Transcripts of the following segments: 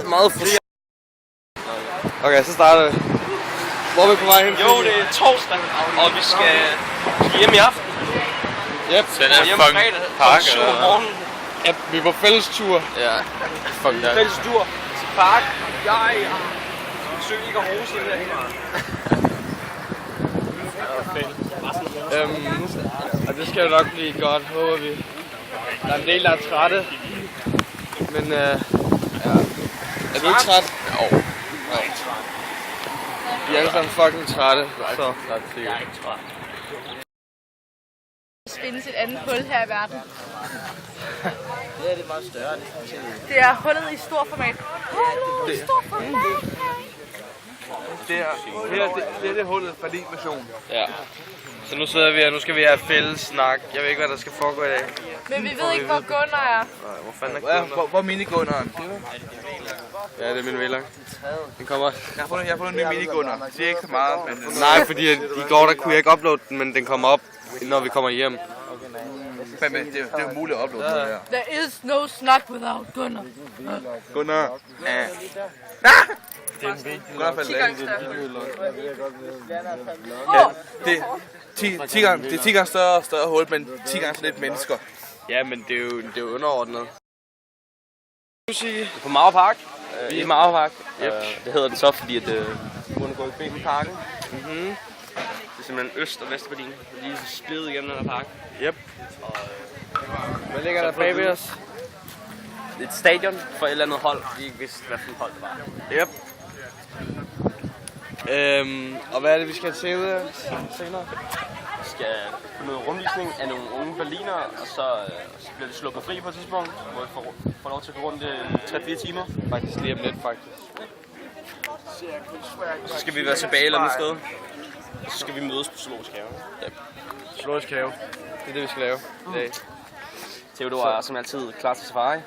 Meget frustreret. Okay, så starter vi. Hvor er vi på vej hen? Jo, det er torsdag, og vi skal hjem i aften. Yep. Så det er hjem fredag, kl. 7 om morgenen. Ja, vi var fællestur. Ja, fuck det. Fællestur til park. Jeg forsøger ikke at rose det her. Og det skal jo nok blive godt, håber vi. Der er en del, der er trætte. Men ja. Er du ikke træt? Jo. Vi er alle sammen fucking trætte, så Jeg er ikke træt. Der findes et andet hul her i verden. Ja, det er meget større. Det er hullet i stor format. Hullet i stor format. det er det hullet for din version. Ja. Så nu sidder vi her, nu skal vi have fælles snak. Jeg ved ikke, hvad der skal foregå i dag. Men vi ved ikke, hvor Gunnar er. Hvor fanden er Gunnar? Hvor er minigunneren? Ja, det er min vælger. Den kommer. Jeg har fundet en ny minigunner. Det er ikke så meget, men... Nej, fordi i går der kunne jeg ikke uploade den, men den kommer op, når vi kommer hjem. Men det er jo muligt at uploade det her. There is no snack without Gunnar. Gunnar. Ja. Det er en video. Gunnar faldt af. Ja, Det er 10 gange større hul, men 10 gange så lidt mennesker. Ja, men det er jo underordnet. Vi er på Mauer Park. I Mauer Park. Det hedder det så, fordi at rundt går i ben i parken. Det er simpelthen Øst- og Vestberlin. Lige splittet igennem den her park. Yep. Hvad ligger der bag ved os? Det er et stadion for et eller andet hold. Vi ikke vidste, hvad for et hold det var. Yep. Og hvad er det, vi skal se ud af senere? Vi skal på noget rundvisning af nogle unge berlinere, og så bliver det sluppet fri på et tidspunkt, hvor vi får lov til at gå rundt 3-4 timer. Faktisk lige om lidt, faktisk. Så skal vi være tilbage et eller andet sted. Og så skal vi mødes på Zoologisk Have. Yep. Zoologisk Have. Det er det, vi skal lave i dag. Theodor er som altid klar til safari.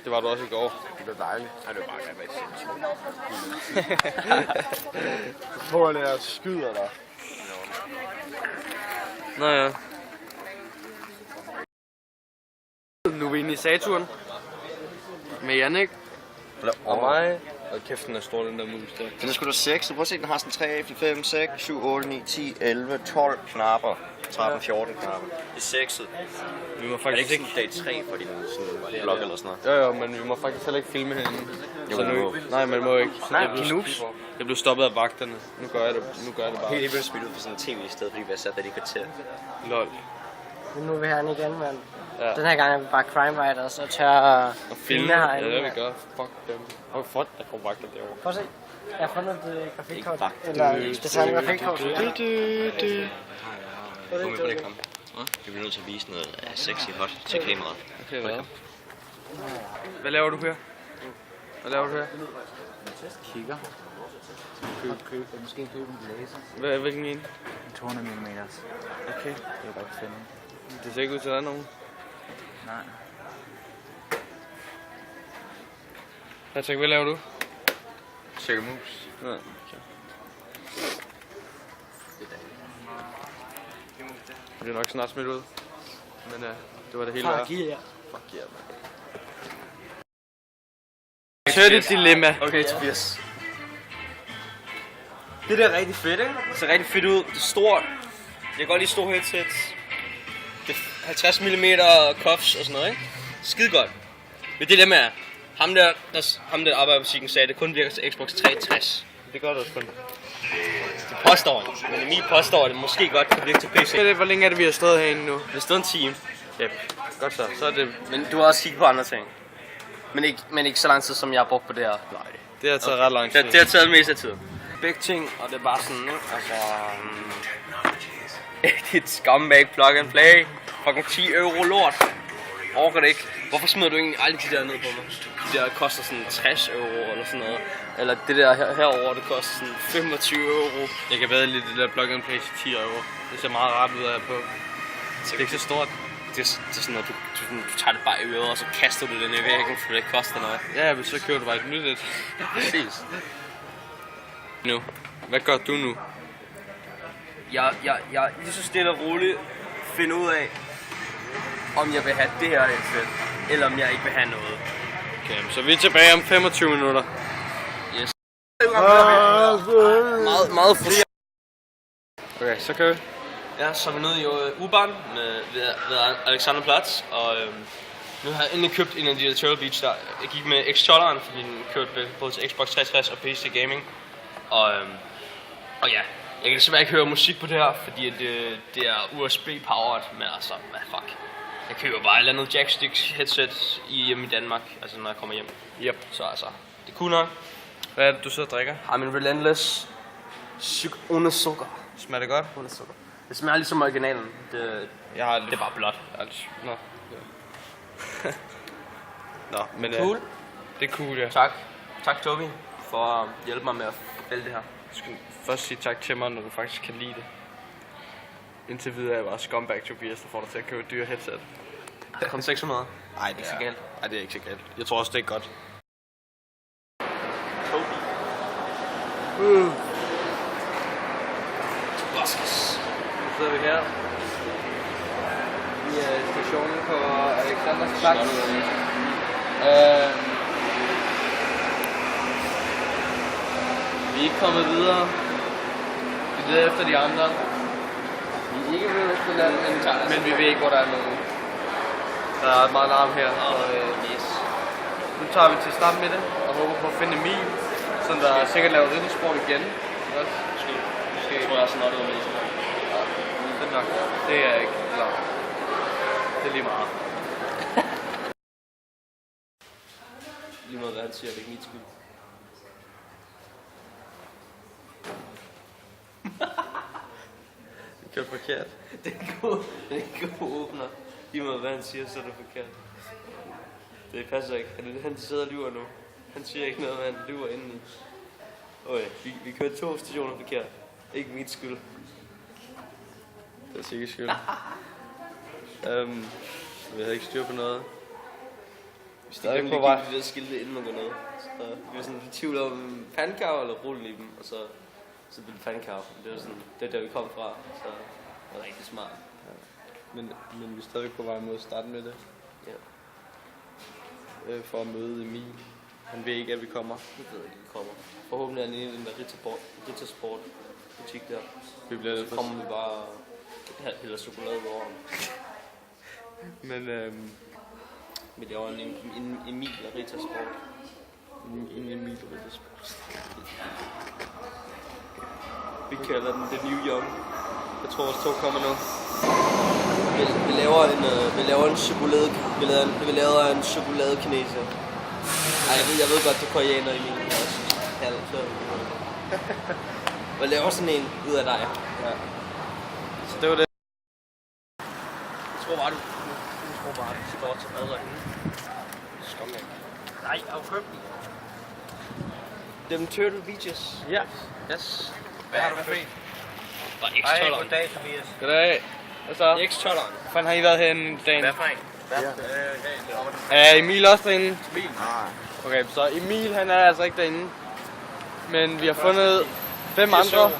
Det var du også i går. Det er dejligt. Nej, det var bare gerne sindssygt. Hvor er det her skyder der? Nå ja. Nu er vi inde i Saturn. Med Jannik. Og mig. Og kæft, den er stor, den der mus der. Den er sgu da 6, så prøv at se, den har sådan 3, 4, 5, 6, 7, 8, 9, 10, 11, 12 knapper. 13, 14 knapper. Det er sexet. Vi må Er det faktisk ikke sådan dag 3 for din blog eller sådan noget? Jo, men vi må faktisk heller ikke filme herinde. Jo, Så man nu, må. nej, man må ikke. Så Nej, jeg blev- knus. Jeg blev stoppet af vagterne. Nu gør jeg det bare. Helt vildt smidt ud på sådan en tv i stedet, fordi vi har sat det i kvarter. Lol. Men nu er vi herinde igen, mand. Ja. Den her gang er vi bare crime writers og tør Og filme. filme Ja, herinde. det er vi gør. Fuck dem. Og fuck, der kommer vagter derovre. Prøv at se. Jeg har fundet et grafikkort. Ikke vagt. Eller specielt grafikkort. Du bliver nødt til at vise noget sexy hot til kameraet. Okay, hvad? Hvad laver du her? Hvad laver du her? Kigger. Måske købe en blæser. Hvilken en? 200 mm. Okay. Det er godt spændende. Det ser ikke ud til, at der er nogen. Nej. Patrick, hvad laver du? Cirkelmus. Ja. Okay. Det bliver nok snart smidt ud. Men det var det hele værd. Fuck yeah. Fuck yeah, man. Hør dit dilemma. Okay, Tobias. Det der er rigtig fedt, ikke? Det ser rigtig fedt ud. Det er stort. Jeg kan godt lide store headsets. Det er 50 mm cuffs og sådan noget, ikke? Skide godt. Men det der med, ham der arbejder i butikken sagde, at det kun virker til Xbox 360. Det gør det også kun. Det påstår han. Men Emil påstår, at det måske godt kan virke til PC. Hvor længe er det, vi har stået herinde nu? Det har stået en time. Yep. Godt så. Så er det... Men du har også kigget på andre ting. Men ikke så lang tid, som jeg har brugt på det her. Nej. Det har taget ret lang tid. Det har taget mest af tiden. Begge ting, og det er bare sådan, ikke? Altså... det er et scumbag plug and play. Fucking 10 euro lort. Orker det ikke. Hvorfor smider du egentlig aldrig de der ned på mig? De der koster sådan 60 euro eller sådan noget. Eller det der herover det koster sådan 25 euro. Jeg kan bedre lide det der plug and play til 10 euro. Det ser meget rart ud af på. Det er ikke så stort. Det er sådan, at du tager det bare i øret, og så kaster du det ned i væggen, for det ikke koster noget. Ja, men så kører du bare et nyt et. Præcis. Nu. Hvad gør du nu? Jeg lige så stille og roligt finder ud af, om jeg vil have det her headset, eller om jeg ikke vil have noget. Okay, så vi er tilbage om 25 minutter. Yes. Meget fri. Okay, så kører vi. Ja, så er vi nede i U-Bahn ved Alexanderplatz, og nu har jeg endelig købt en af de der Turtle Beach der. Jeg gik med X-Tolleren, fordi den kørte både til Xbox 360 og PC Gaming. Og ja, jeg kan desværre ikke høre musik på det her, fordi det er USB-powered, men altså, hvad fuck. Jeg køber bare et eller andet jacksticks headset hjemme i Danmark, altså når jeg kommer hjem. Yep. Så altså, det er cool nok. Hvad er det, du sidder og drikker? Har min Relentless uden sukker. Smager det godt? Uden sukker. Det smager ligesom originalen. Jeg har Det er bare blåt. Nå. Nå, men Cool. det er cool, ja. Tak. Tak Tobi for at hjælpe mig med at vælge det her. Jeg skal først sige tak til mig, når du faktisk kan lide det. Indtil videre er jeg bare scumbag Tobias, der får dig til at købe et dyre headset. Kun 600. Nej, det Ikke så galt. Nej, det er ikke så galt. Jeg tror også, det er godt. Tobi. Tobaskis. Nu sidder vi her i stationen på Alexanderplatz. Vi er ikke kommet videre. Vi leder efter de andre. Vi er ikke ved Østjylland, men vi ved ikke, hvor der er nogen. Der er meget larm her, og Yes. nu tager vi til startmiddag og håber på at finde Emil, som der sikkert laver riddersport igen. Måske. Jeg tror, jeg er sådan noget med. Det er nok. Det er ikke langt. Det er lige meget. Lige meget hvad han siger, det er ikke mit skyld. Det kører forkert. Det er en god åbner. Lige meget hvad han siger, så er det forkert. Det passer ikke. Han sidder og lyver nu. Han siger ikke noget, hvad han lyver indeni. Okay, vi kørte 2 stationer forkert. Ikke mit skyld. Det er sikkert skyld. Vi havde ikke styr på noget. Vi er stadig på vej. Vi skilte inden man går ned. Så vi var sådan i tvivl om pandekager eller rullen i dem, og så blev det pandekager. Det var sådan, det er der vi kom fra, så det var rigtig smart. Ja. Men vi er stadig på vej mod starten med det. Ja. For at møde Emil. Han ved ikke, at vi kommer. Jeg ved ikke, vi kommer. Forhåbentlig er han inde i den der Ritter Sport butik der. Vi bliver lidt Så kommer vi bare og hælder chokolade over ham. Men Vi laver en Emil og Ritter Sport. en Emil og Ritter Sport. Vi kalder den The New Young. Jeg tror også 2 kommer nu. Vi laver en chokolade. Vi laver en chokoladekineser. Ej, jeg ved godt, det er koreaner i min også. Vi laver sådan en ud af dig. Ja. Så det var det. Jeg tror bare, du står til adre hende. Skumlæg. Nej, jeg har købt den. Dem Turtle Beaches. Ja. Yes. Hvad har du med fri? Og X-Tolleren. Goddag, Tobias. Goddag. Hvad så? X-Tolleren. Hvad fanden har I været herinde dagen? Hvad for en? Er Emil også derinde? Nej. Okay, så Emil han er altså ikke derinde. Men vi har fundet 5 andre.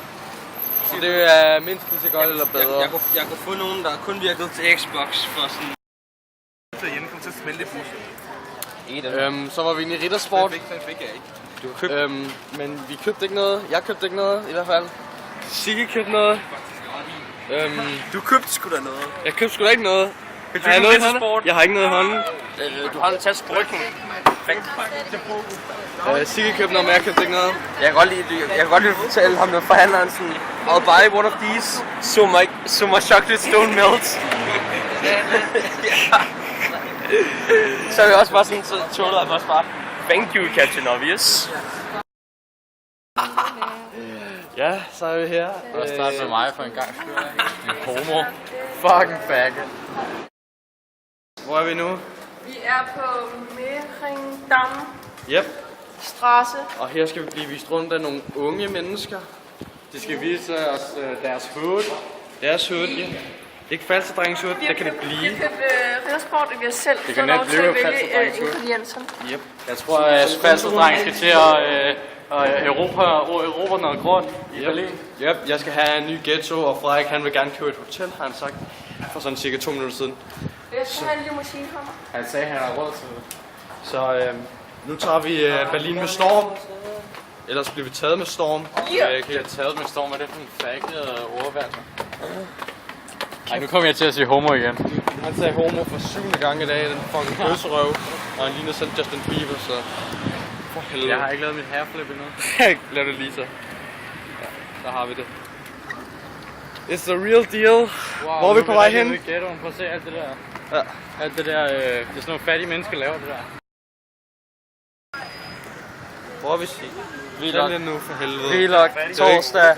Så det er mindst lige så godt eller bedre. Jeg kunne få nogen, der kun virkede til Xbox for sådan... Hjemme kom til at smelte bussen. Så var vi inde i Riddersport. Den fik jeg ikke. Du har købt. Men vi købte ikke noget. Jeg købte ikke noget i hvert fald. Sigge købte noget. Du købte sgu da noget. Jeg købte sgu da ikke noget. Har jeg noget i hånden? Jeg har ikke noget i hånden. Du har en taske på ryggen. Sigge købte noget, men jeg købte ikke noget. Jeg kan godt lide at fortælle ham, der forhandleren sådan, I'll buy one of these, so my chocolates don't melt. Så er vi også bare sådan, så tåler jeg også bare, thank you, Captain Obvious. Ja, så er vi her. Og starte med mig for en gang skyld. En homo. Fucking faggot. Hvor er vi nu? Vi er på Mehringdam Yep. Strasse. Og her skal vi blive vist rundt af nogle unge mennesker. De skal vise os deres hood. Deres hood, ja. Ikke falsedrengens hood, det kan det Vi blive. har købt Riddersport, og vi har selv Det fået kan lov net til at blive vælge falsedrengens ingredienserne. Yep. Jeg tror, at falsedreng skal til at Europa noget grund i Berlin. Yep, jeg skal have en ny ghetto, og Frederik han vil gerne købe et hotel, har han sagt. For sådan cirka 2 minutter siden. Jeg skal have en limousine for mig. Han sagde, at han har råd til det. Så nu tager vi Berlin med storm. Ellers bliver vi taget med storm. Jeg kan have taget med storm, hvad er det for en fagnet ordvalg? Ej, nu kommer jeg til at sige homo igen. Han sagde homo for 7. gang i dag, den fucking bøsserøv. Og han ligner selv Justin Bieber, så... For helvede. Jeg har ikke lavet mit hairflip endnu. Lav det lige så. Ja, der har vi det. It's the real deal. Wow, Hvor er vi på vej hen? Nu er vi i ghettoen. Prøv at se alt det der. Ja. Alt det der, det er sådan nogle fattige mennesker laver det der. Hvor er vi sige? Vlog. Send det nu for helvede. Vlog, torsdag,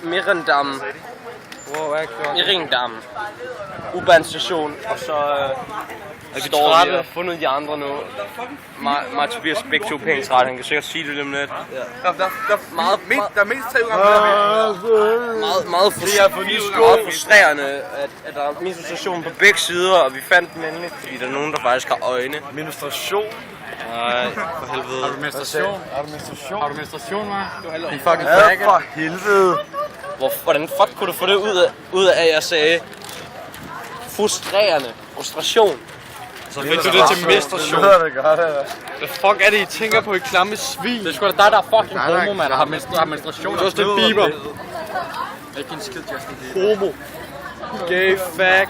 Mirendam, Hvor er klokken? Mirindam, U-Bahn station, og så står vi og fundet de andre nu. Mig Tobias begge to pænt træt, han kan sikkert sige det lige om lidt. Der er mindst 3 gange. Meget frustrerende, at der er menstruation på begge sider, og vi fandt dem endelig, fordi der er nogen, der faktisk har øjne. Menstruation? Nej, for helvede. Har du menstruation? Har du menstruation, Mark? Din fucking faggot. For helvede. Hvordan fuck kunne du få det ud af, at jeg sagde frustration? Så fik du det til menstruation. Hvad fuck er det, I tænker på, I klamme svin? Det er sgu da dig, der er fucking homo, mand, og har menstruation. Justin Bieber. Ikke en skid, Justin Bieber. Homo. Gay, fag.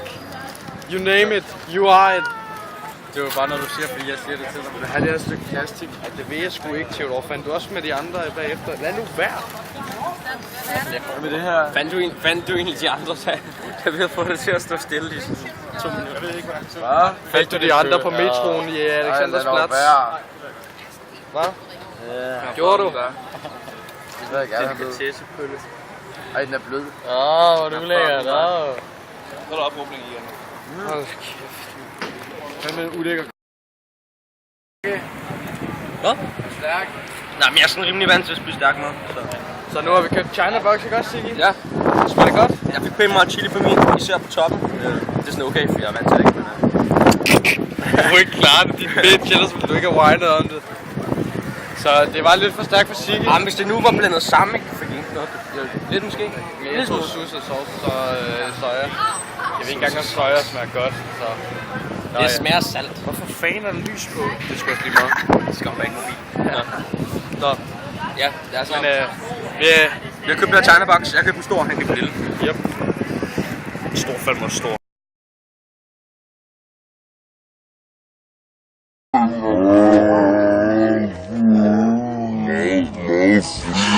You name it. You are it. Det er jo bare noget, du siger, fordi jeg siger det til dig. Vil du have det her stykke plastik? Ej, det ved jeg sgu ikke, Theodor. Fandt du også med de andre bagefter? Lad nu være. Med det her. Fandt du egentlig de andre, der vi har fået det til at stå stille i sådan 2 minutter? Jeg ved ikke, Hvad? Fandt du de andre på metroen i Alexanders Plads? Hvad? Gjorde du? Det ved jeg gerne, han ved. Tæsepølle. Ej, den er blød. Hvor er du lækkert. Så er der ophobning igen. Hold kæft. Hvad med en ulækker? Hvad? Stærk. Nej, men jeg er sådan rimelig vant til at spise stærk mad. Så nu har vi købt China Box, ikke også, Sigge? Ja. Smager det godt? Jeg fik pænt meget chili på min, især på toppen. Det er sådan okay, for jeg er vant til det ikke, men... Du kunne ikke klare det, din bitch, ellers ville du ikke have whinet om det. Så det var lidt for stærkt for Sigge. Jamen, hvis det nu var blandet sammen, ikke? Fordi lidt måske. Men jeg tror sauce og sauce, så soja. Jeg ved ikke engang, om soja smager godt, så... Det smager salt. Hvorfor fanden er der lys på? Det skulle også lige meget. Det skal være ikke mobil. Nå. Ja, det er så. Men Jeg har købt en China Box. Jeg har købt en stor, han kan få lille. Yep. Stor, fandme stor.